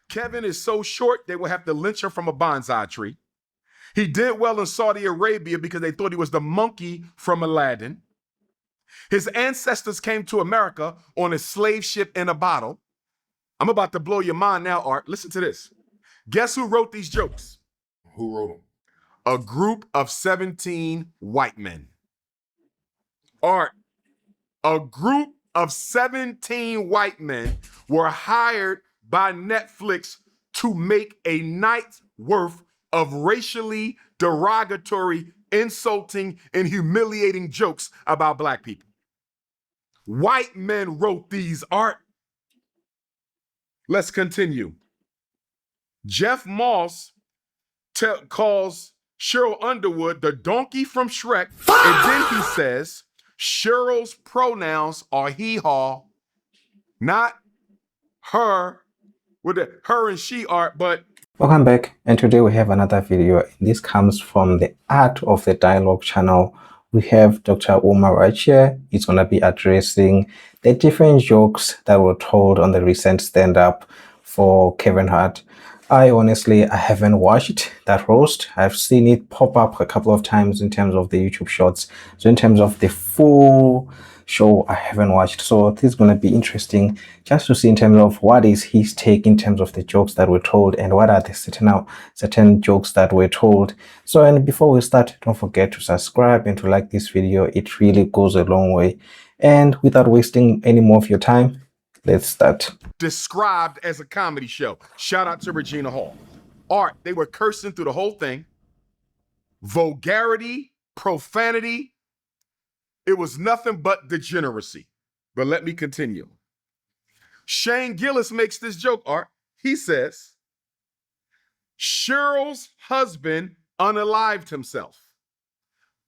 Kevin is so short, they will have to lynch him from a bonsai tree. He did well in Saudi Arabia because they thought he was the monkey from Aladdin. His ancestors came to America on a slave ship in a bottle. I'm about to blow your mind now, Art. Listen to this. Guess who wrote these jokes? Who wrote them? A group of 17 white men. Art, a group of 17 white men were hired by Netflix to make a night's worth of racially derogatory, insulting, and humiliating jokes about Black people. White men wrote these, Art. Let's continue. Jeff Moss calls Cheryl Underwood the donkey from Shrek, and then he says Cheryl's pronouns are he/haw, not her, with her and she are, but. Welcome back, and today we have another video. This comes from the Art of the Dialogue channel. We have Dr. Umar right here. He's going to be addressing the different jokes that were told on the recent stand-up for Kevin Hart. I haven't watched that roast. I've seen it pop up a couple of times in terms of the YouTube shorts. So in terms of the full show, I haven't watched. So this is going to be interesting just to see in terms of what is his take in terms of the jokes that were told and what are the certain jokes that were told. So, and before we start, don't forget to subscribe and to like this video. It really goes a long way. And without wasting any more of your time, let's start. Described as a comedy show. Shout out to Regina Hall. Art, they were cursing through the whole thing. Vulgarity, profanity. It was nothing but degeneracy. But let me continue. Shane Gillis makes this joke, Art. He says, Cheryl's husband unalived himself.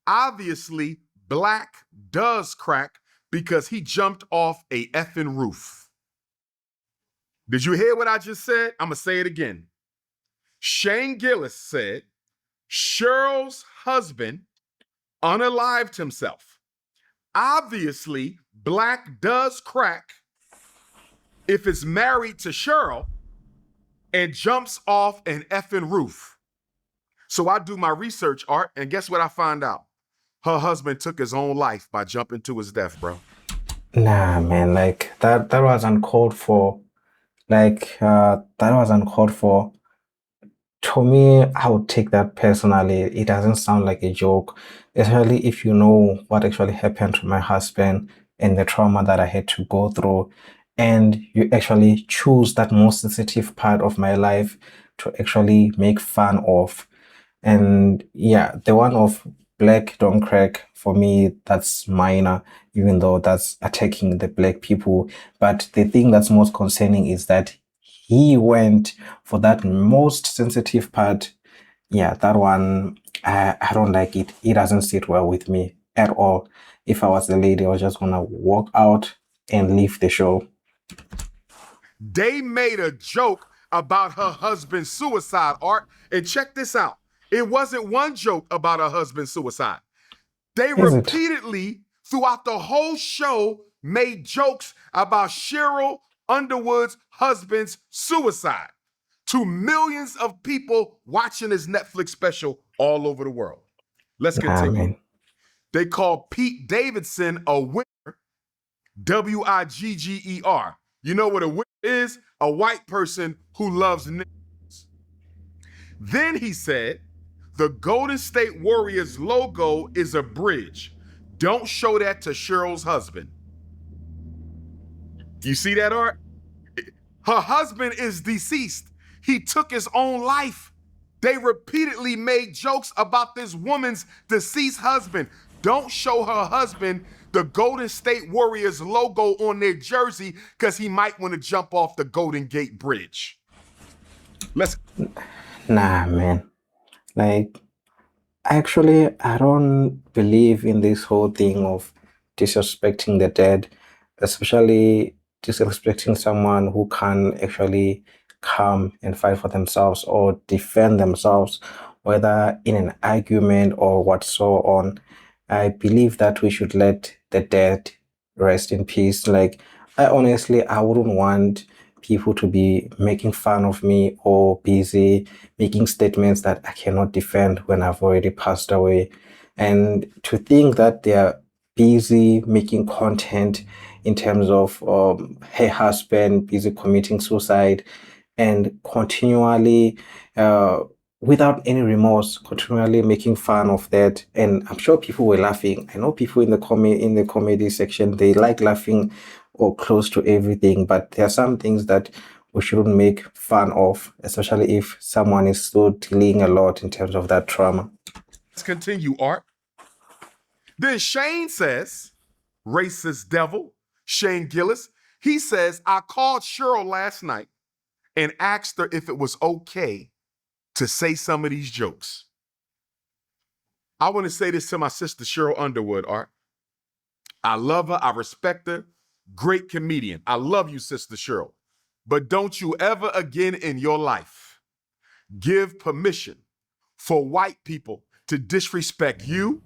Obviously, Black does crack because he jumped off a effing roof. Did you hear what I just said? I'm going to say it again. Shane Gillis said, Cheryl's husband unalived himself. Obviously, Black does crack if it's married to Cheryl and jumps off an effing roof. So I do my research, Art, and guess what I find out? Her husband took his own life by jumping to his death, bro. Nah, man, like that was uncalled for. That was uncalled for. To me, I would take that personally. It doesn't sound like a joke, especially if you know what actually happened to my husband and the trauma that I had to go through, and you actually choose that most sensitive part of my life to actually make fun of. And yeah, the one of Black don't crack, for me, that's minor, even though that's attacking the Black people. But the thing that's most concerning is that he went for that most sensitive part. Yeah, that one, I don't like it. It doesn't sit well with me at all. If I was the lady, I was just gonna walk out and leave the show. They made a joke about her husband's suicide, Art. And check this out. It wasn't one joke about her husband's suicide. They repeatedly, throughout the whole show, made jokes about Cheryl Underwood's husband's suicide to millions of people watching this Netflix special all over the world. Let's continue. They call Pete Davidson a wigger, W-I-G-G-E-R. You know what a wigger is? A white person who loves niggas. Then he said, the Golden State Warriors logo is a bridge. Don't show that to Cheryl's husband. You see that, Art? Her husband is deceased. He took his own life. They repeatedly made jokes about this woman's deceased husband. Don't show her husband the Golden State Warriors logo on their jersey because he might want to jump off the Golden Gate Bridge. Nah, man. Like, actually, I don't believe in this whole thing of disrespecting the dead, especially disrespecting someone who can actually come and fight for themselves or defend themselves, whether in an argument or what so on. I believe that we should let the dead rest in peace. Like, I wouldn't want people to be making fun of me or busy making statements that I cannot defend when I've already passed away. And to think that they are busy making content in terms of her husband busy committing suicide and continually without any remorse, continually making fun of that. And I'm sure people were laughing. I know people in the comedy section, they like laughing or close to everything, but there are some things that we shouldn't make fun of, especially if someone is still dealing a lot in terms of that trauma. Let's continue, Art. Then Shane says, racist devil, Shane Gillis, he says, I called Cheryl last night and asked her if it was okay to say some of these jokes. I want to say this to my sister, Cheryl Underwood, Art. I love her. I respect her. Great comedian. I love you, Sister Cheryl. But don't you ever again in your life give permission for white people to disrespect you,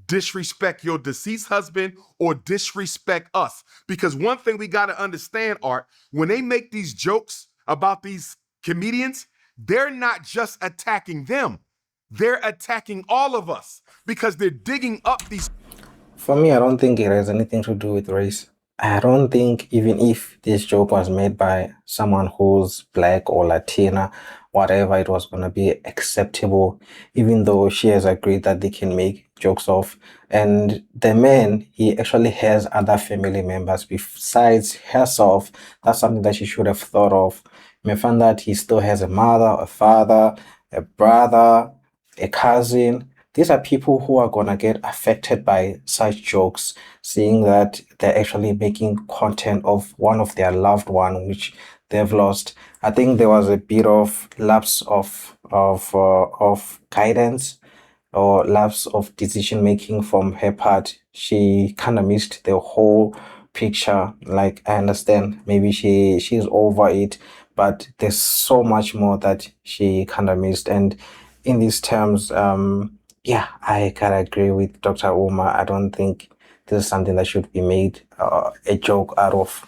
disrespect your deceased husband, or disrespect us. Because one thing we got to understand, Art, when they make these jokes about these comedians, they're not just attacking them. They're attacking all of us because they're digging up these. For me, I don't think it has anything to do with race. I don't think even if this joke was made by someone who's black or Latina, whatever, it was going to be acceptable, even though she has agreed that they can make jokes of. And the man, he actually has other family members besides herself. That's something that she should have thought of. You may find that he still has a mother, a father, a brother, a cousin. These are people who are going to get affected by such jokes, seeing that they're actually making content of one of their loved one, which they've lost. I think there was a bit of lapse of guidance or lapse of decision making from her part. She kind of missed the whole picture. Like, I understand maybe she's over it, but there's so much more that she kind of missed. And in these terms, yeah, I kind of agree with Dr. Umar. I don't think this is something that should be made a joke out of.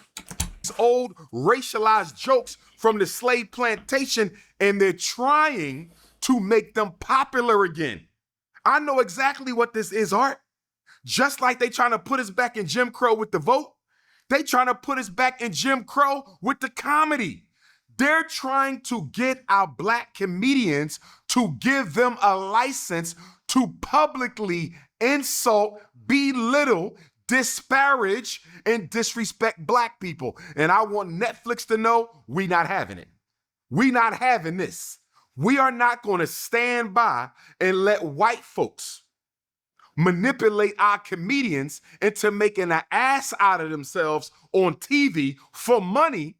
Old racialized jokes from the slave plantation, and they're trying to make them popular again. I know exactly what this is, Art. Just like they trying to put us back in Jim Crow with the vote, they trying to put us back in Jim Crow with the comedy. They're trying to get our black comedians to give them a license to publicly insult, belittle, disparage, and disrespect black people. And I want Netflix to know we not having it. We not having this. We are not going to stand by and let white folks manipulate our comedians into making an ass out of themselves on TV for money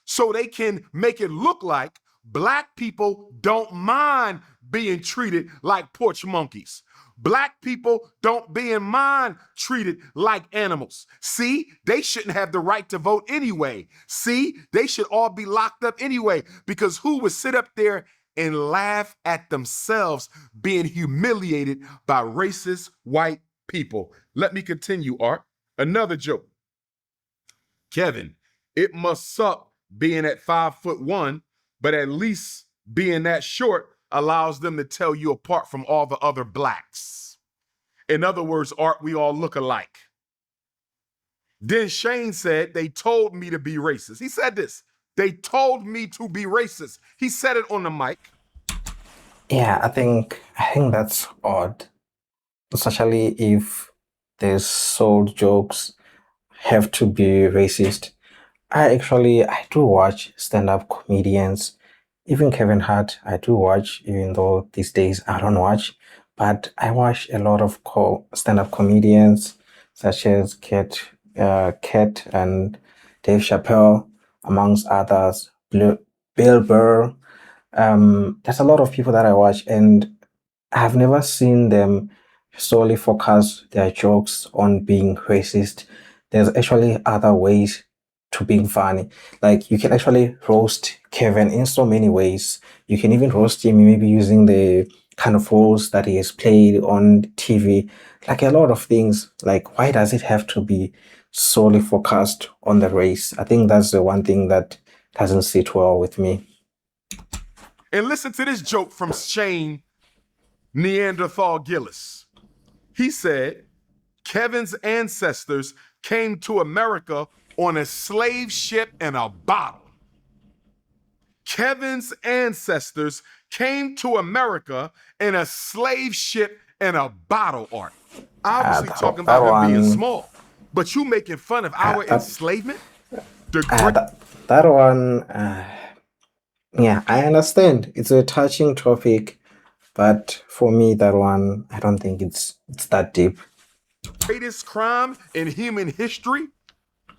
so they can make it look like black people don't mind being treated like porch monkeys. Black people don't mind treated like animals. See, they shouldn't have the right to vote anyway. See, they should all be locked up anyway, because who would sit up there and laugh at themselves being humiliated by racist white people? Let me continue, Art. Another joke. Kevin, it must suck being at 5'1", but at least being that short allows them to tell you apart from all the other blacks. In other words, Art, we all look alike. Then Shane said, they told me to be racist. He said this, they told me to be racist. He said it on the mic. Yeah, I think that's odd, especially if the sold jokes have to be racist. I do watch stand-up comedians. Even Kevin Hart, I do watch, even though these days I don't watch. But I watch a lot of stand-up comedians, such as Kat and Dave Chappelle, amongst others, Bill Burr. There's a lot of people that I watch, and I've never seen them solely focus their jokes on being racist. There's actually other ways to being funny. Like, you can actually roast Kevin in so many ways. You can even roast him maybe using the kind of roles that he has played on TV. Like, a lot of things. Like, why does it have to be solely focused on the race? I think that's the one thing that doesn't sit well with me. And listen to this joke from Shane Neanderthal Gillis. He said, Kevin's ancestors came to America on a slave ship and a bottle. Kevin's ancestors came to America in a slave ship and a bottle, Art. Obviously talking about him being small, but you making fun of our enslavement? That one, yeah, I understand. It's a touching topic, but for me, that one, I don't think it's that deep. Greatest crime in human history,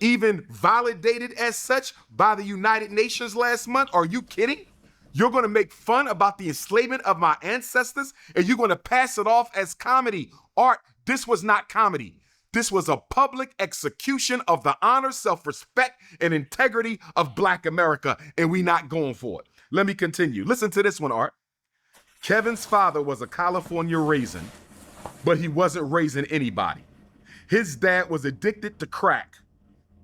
even validated as such by the United Nations last month? Are you kidding? You're going to make fun about the enslavement of my ancestors and you're going to pass it off as comedy. Art, this was not comedy. This was a public execution of the honor, self-respect, and integrity of Black America, and we not going for it. Let me continue. Listen to this one, Art. Kevin's father was a California raisin, but he wasn't raising anybody. His dad was addicted to crack,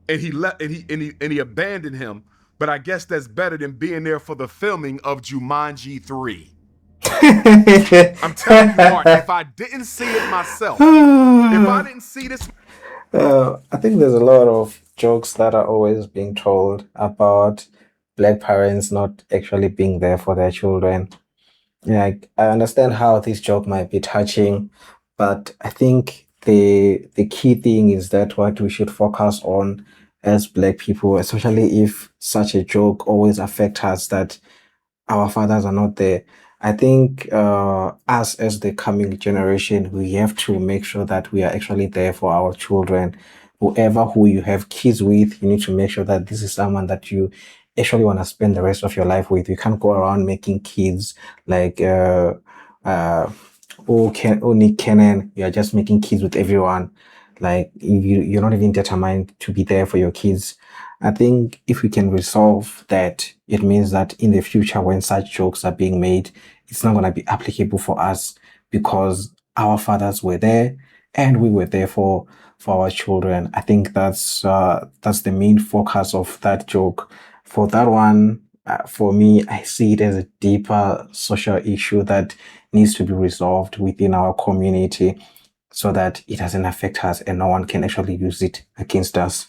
and he abandoned him. But I guess that's better than being there for the filming of Jumanji 3. I'm telling you, Art, if I didn't see it myself, if I didn't see this... I think there's a lot of jokes that are always being told about Black parents not actually being there for their children. Like, I understand how this joke might be touching, but I think the key thing is that what we should focus on as Black people, especially if such a joke always affects us, that our fathers are not there. I think us as the coming generation, we have to make sure that we are actually there for our children. Who you have kids with, you need to make sure that this is someone that you actually want to spend the rest of your life with. You can't go around making kids like Nick Cannon. You're just making kids with everyone. Like you're not even determined to be there for your kids. I think if we can resolve that, it means that in the future, when such jokes are being made, it's not going to be applicable for us because our fathers were there and we were there for our children. I think that's the main focus of that joke. For that one, for me, I see it as a deeper social issue that needs to be resolved within our community so that it doesn't affect us and no one can actually use it against us.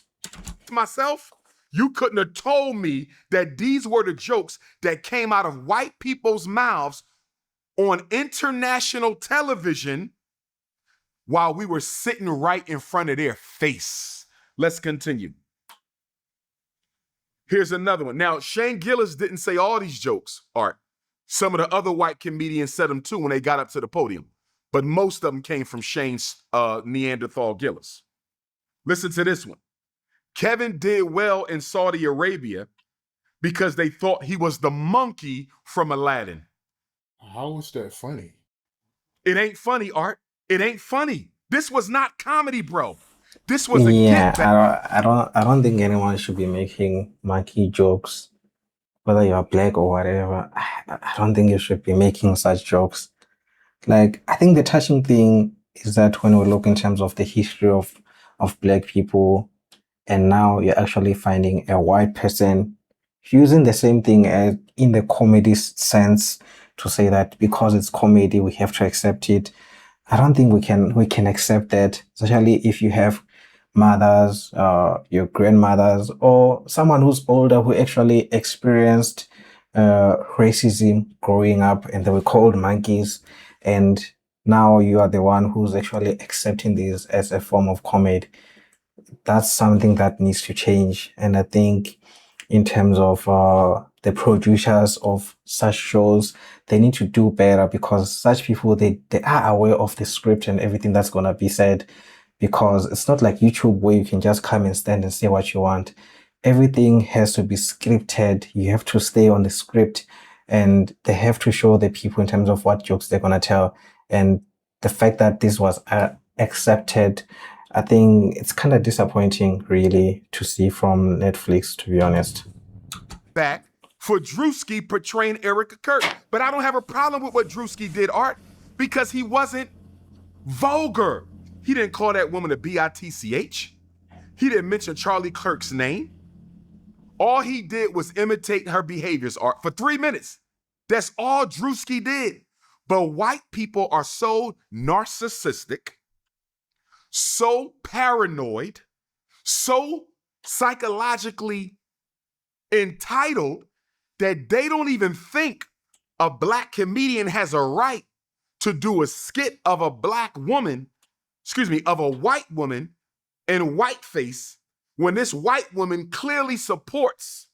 Myself, you couldn't have told me that these were the jokes that came out of white people's mouths on international television while we were sitting right in front of their face. Let's continue. Here's another one. Now, Shane Gillis didn't say all these jokes, Art. Some of the other white comedians said them too when they got up to the podium. But most of them came from Shane's Neanderthal Gillis. Listen to this one. Kevin did well in Saudi Arabia because they thought he was the monkey from Aladdin. How is that funny? It ain't funny, Art. It ain't funny. This was not comedy, bro. This was a get back. I don't think anyone should be making monkey jokes, whether you're Black or whatever. I don't think you should be making such jokes. Like, I think the touching thing is that when we look in terms of the history of Black people, and now you're actually finding a white person using the same thing as in the comedy sense to say that because it's comedy, we have to accept it. I don't think we can accept that, especially if you have mothers, your grandmothers, or someone who's older who actually experienced racism growing up and they were called monkeys. And now you are the one who's actually accepting this as a form of comedy. That's something that needs to change. And I think in terms of the producers of such shows, they need to do better because such people, they are aware of the script and everything that's going to be said, because it's not like YouTube where you can just come and stand and say what you want. Everything has to be scripted. You have to stay on the script and they have to show the people in terms of what jokes they're going to tell. And the fact that this was accepted, I think it's kind of disappointing, really, to see from Netflix, to be honest. Back for Drewski portraying Erica Kirk. But I don't have a problem with what Drewski did, Art, because he wasn't vulgar. He didn't call that woman a bitch. He didn't mention Charlie Kirk's name. All he did was imitate her behaviors, Art, for 3 minutes. That's all Drewski did. But white people are so narcissistic, so paranoid, so psychologically entitled that they don't even think a black comedian has a right to do a skit of a black woman, of a white woman in whiteface when this white woman clearly supports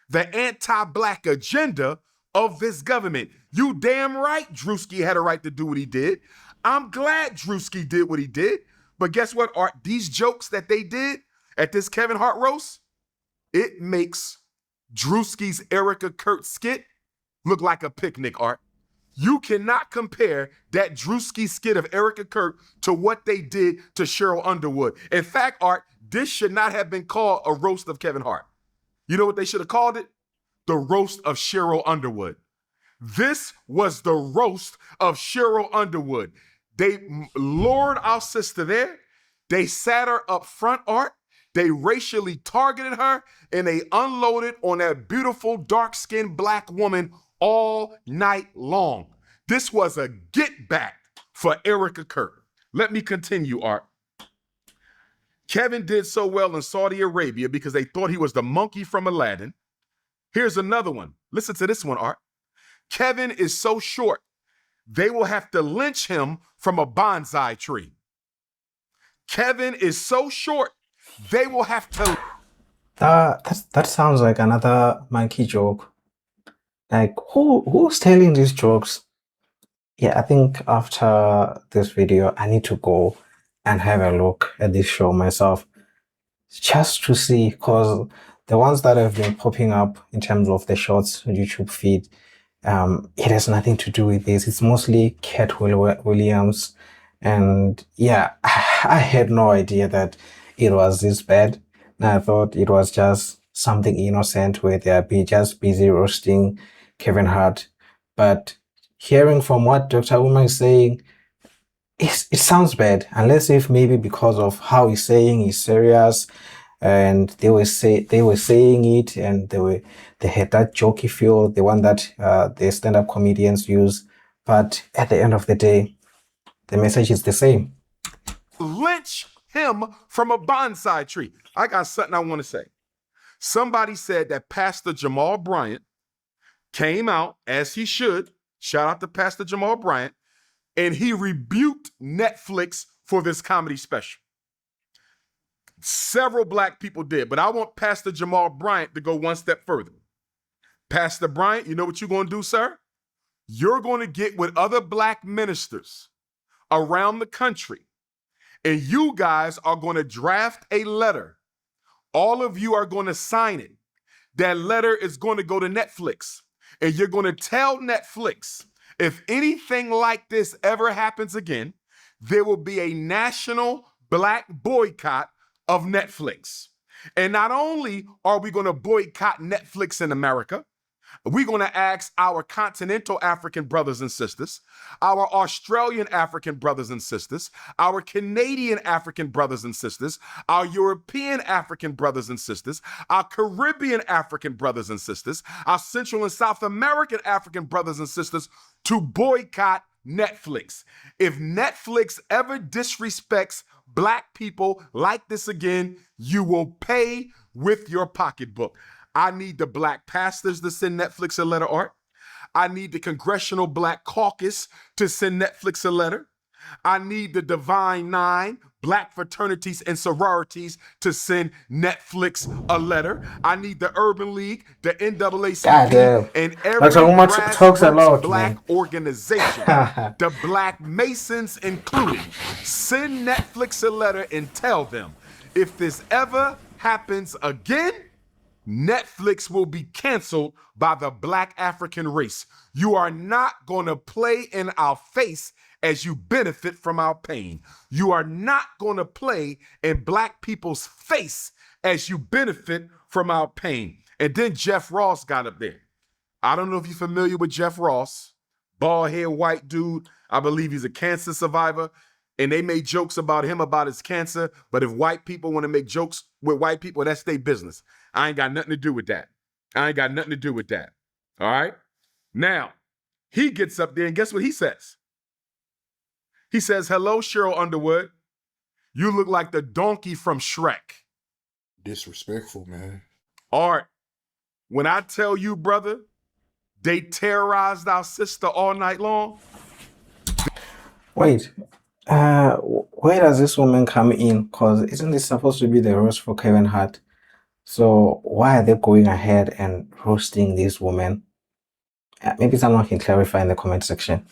the anti-black agenda of this government. You damn right Drewski had a right to do what he did. I'm glad Drewski did what he did. But guess what, Art? These jokes that they did at this Kevin Hart roast, it makes Drewski's Erica Kurt skit look like a picnic, Art. You cannot compare that Drewski skit of Erica Kurt to what they did to Cheryl Underwood. In fact, Art, this should not have been called a roast of Kevin Hart. You know what they should have called it? The roast of Cheryl Underwood. This was the roast of Cheryl Underwood. They lured our sister there. They sat her up front, Art. They racially targeted her, and they unloaded on that beautiful, dark-skinned black woman all night long. This was a get back for Erica Kurt. Let me continue, Art. Kevin did so well in Saudi Arabia because they thought he was the monkey from Aladdin. Here's another one. Listen to this one, Art. Kevin is so short, they will have to lynch him from a bonsai tree. Kevin is so short, they will have to... That sounds like another monkey joke. Like, who's telling these jokes? Yeah, I think after this video, I need to go and have a look at this show myself, just to see, because the ones that have been popping up in terms of the shorts YouTube feed, it has nothing to do with this. It's mostly Cat Williams, and yeah, I had no idea that it was this bad. And I thought it was just something innocent where they're just busy roasting Kevin Hart. But hearing from what Dr. Umar is saying, it sounds bad, unless if maybe because of how he's saying he's serious, and they were saying it, and they had that jokey feel, the one that the stand-up comedians use. But at the end of the day, the message is the same. Lynch him from a bonsai tree. I got something I want to say. Somebody said that Pastor Jamal Bryant came out, as he should, shout out to Pastor Jamal Bryant, and he rebuked Netflix for this comedy special. Several black people did, but I want Pastor Jamal Bryant to go one step further. Pastor Bryant, you know what you're going to do, sir? You're going to get with other black ministers around the country, and you guys are going to draft a letter. All of you are going to sign it. That letter is going to go to Netflix, and you're going to tell Netflix, if anything like this ever happens again, there will be a national black boycott of Netflix. And not only are we going to boycott Netflix in America, we're going to ask our continental African brothers and sisters, our Australian African brothers and sisters, our Canadian African brothers and sisters, our European African brothers and sisters, our Caribbean African brothers and sisters, our Central and South American African brothers and sisters to boycott Netflix. If Netflix ever disrespects black people like this again, you will pay with your pocketbook. I need the black pastors to send Netflix a letter, Art. I need the Congressional Black Caucus to send Netflix a letter. I need the Divine Nine, black fraternities and sororities to send Netflix a letter. I need the Urban League, the NAACP, and every grassroots black organization, the Black Masons included. Send Netflix a letter and tell them, if this ever happens again, Netflix will be canceled by the black African race. You are not going to play in our face as you benefit from our pain. You are not going to play in black people's face as you benefit from our pain. And then Jeff Ross got up there. I don't know if you're familiar with Jeff Ross, bald head white dude. I believe he's a cancer survivor. and they made jokes about him about his cancer. But if white people want to make jokes with white people, that's their business. I ain't got nothing to do with that. I ain't got nothing to do with that. All right? Now, he gets up there and guess what he says? He says, hello, Cheryl Underwood. You look like the donkey from Shrek. Disrespectful, man. Art, when I tell you, brother, they terrorized our sister all night long. Wait, where does this woman come in? Because isn't this supposed to be the roast for Kevin Hart? So why are they going ahead and roasting this woman? Maybe someone can clarify in the comment section.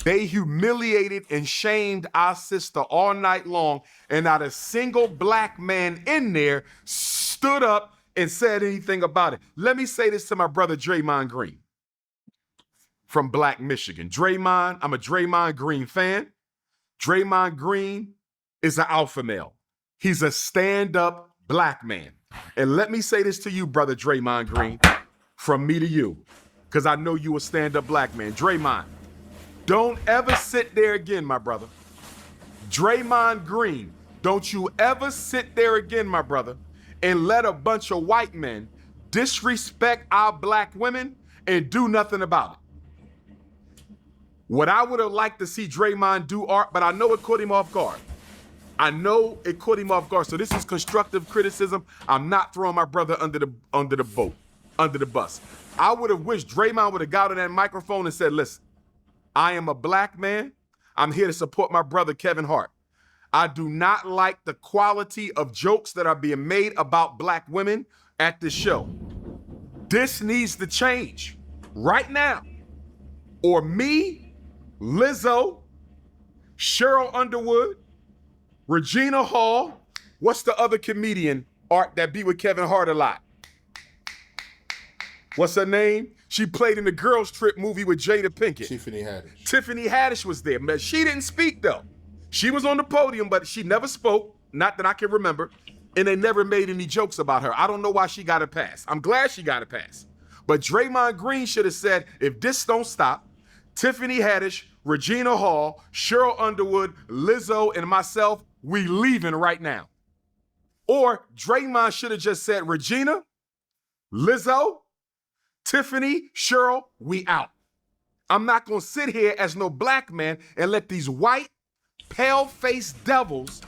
They humiliated and shamed our sister all night long, and not a single black man in there stood up and said anything about it. Let me say this to my brother Draymond Green from Black Michigan. Draymond, I'm a Draymond Green fan. Draymond Green is an alpha male. He's a stand-up black man. And let me say this to you, brother Draymond Green, from me to you, because I know you a stand-up black man. Draymond, don't ever sit there again, my brother. Draymond Green, don't you ever sit there again, my brother, and let a bunch of white men disrespect our black women and do nothing about it. What I would have liked to see Draymond do, Art, but I know it caught him off guard. I know it caught him off guard. So this is constructive criticism. I'm not throwing my brother under the bus. I would have wished Draymond would have got on that microphone and said, listen, I am a black man. I'm here to support my brother, Kevin Hart. I do not like the quality of jokes that are being made about black women at this show. This needs to change right now. Or me, Lizzo, Cheryl Underwood, Regina Hall, what's the other comedian, Art, that be with Kevin Hart a lot? What's her name? She played in the Girls Trip movie with Jada Pinkett. Tiffany Haddish. Tiffany Haddish was there. Man, she didn't speak, though. She was on the podium, but she never spoke, not that I can remember, and they never made any jokes about her. I don't know why she got a pass. I'm glad she got a pass. But Draymond Green should have said, if this don't stop, Tiffany Haddish, Regina Hall, Cheryl Underwood, Lizzo, and myself, we leaving right now. Or Draymond should have just said, Regina, Lizzo, Tiffany, Cheryl, we out. I'm not gonna sit here as no black man and let these white, pale-faced devils.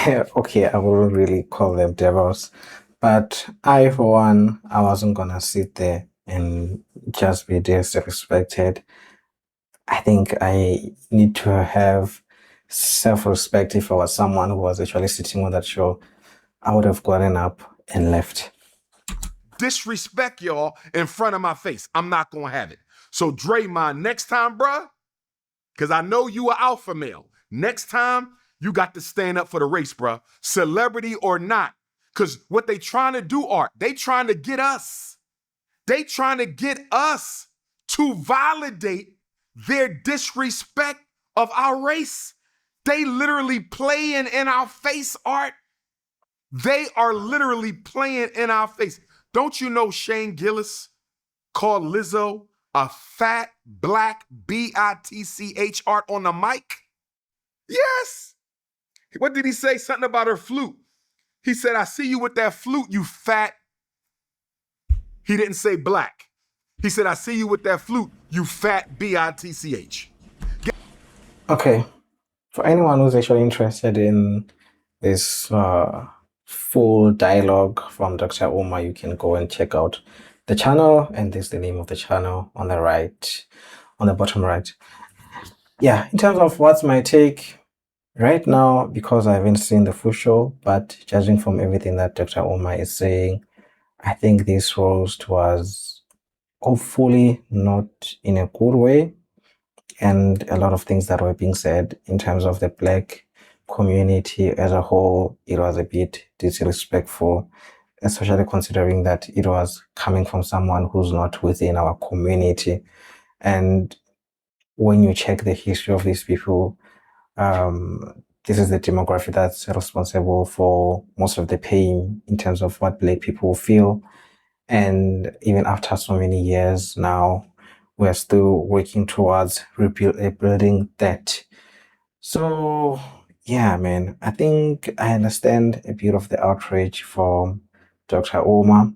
Okay, I wouldn't really call them devils, but I, for one, I wasn't gonna sit there and just be disrespected. I think I need to have self-respect. If I was someone who was actually sitting on that show, I would have gotten up and left. Disrespect y'all in front of my face. I'm not gonna have it. So Draymond, next time, bruh, because I know you are alpha male. Next time, you got to stand up for the race, bruh. Celebrity or not. Because what they trying to do, Art, they trying to get us. They trying to get us to validate their disrespect of our race. They literally playing in our face, Art. They are literally playing in our face. Don't you know Shane Gillis called Lizzo a fat black bitch, Art, on the mic? Yes. What did he say? Something about her flute. He said, I see you with that flute, you fat. He didn't say black. He said, I see you with that flute, you fat bitch. Okay, for anyone who's actually interested in this full dialogue from Dr. Umar, you can go and check out the channel, and this is the name of the channel on the right, on the bottom right. Yeah, in terms of what's my take right now, because I haven't seen the full show, but judging from everything that Dr. Umar is saying, I think this roast was hopefully not in a good way, and a lot of things that were being said in terms of the black community as a whole, it was a bit disrespectful, especially considering that it was coming from someone who's not within our community. And when you check the history of these people, this is the demographic that's responsible for most of the pain in terms of what black people feel. And even after so many years now, we're still working towards rebuilding that So yeah, man, I think I understand a bit of the outrage from Dr. Omar.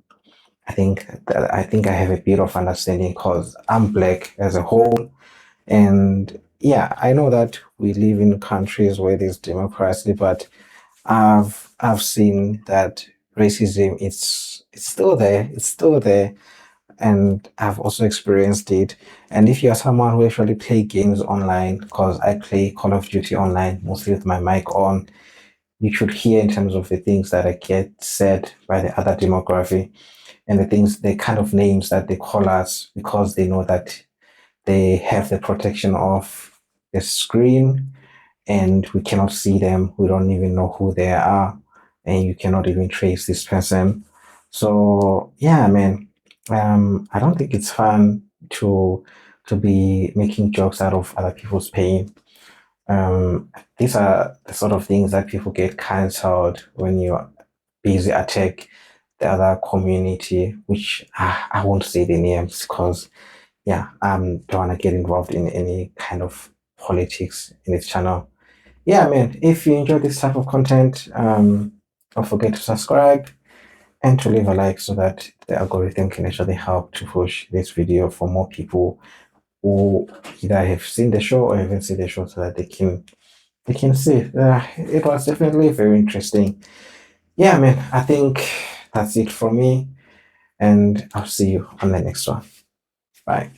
I think I have a bit of understanding because I'm black as a whole. And yeah, I know that we live in countries where there's democracy, but I've seen that racism it's still there. It's still there. And I've also experienced it. And if you're someone who actually play games online, because I play Call of Duty online mostly with my mic on, you should hear in terms of the things that I get said by the other demography and the kind of names that they call us because they know that they have the protection of the screen and we cannot see them. We don't even know who they are, and you cannot even trace this person. So yeah, man, I don't think it's fun to be making jokes out of other people's pain. These are the sort of things that people get cancelled when you busy attack the other community, which I won't say the names because yeah, don't want to get involved in any kind of politics in this channel. Yeah, man, if you enjoy this type of content, don't forget to subscribe and to leave a like so that the algorithm can actually help to push this video for more people who either have seen the show or haven't seen the show so that they can see. It was definitely very interesting. Yeah, man, I think that's it from me, and I'll see you on the next one. Bye.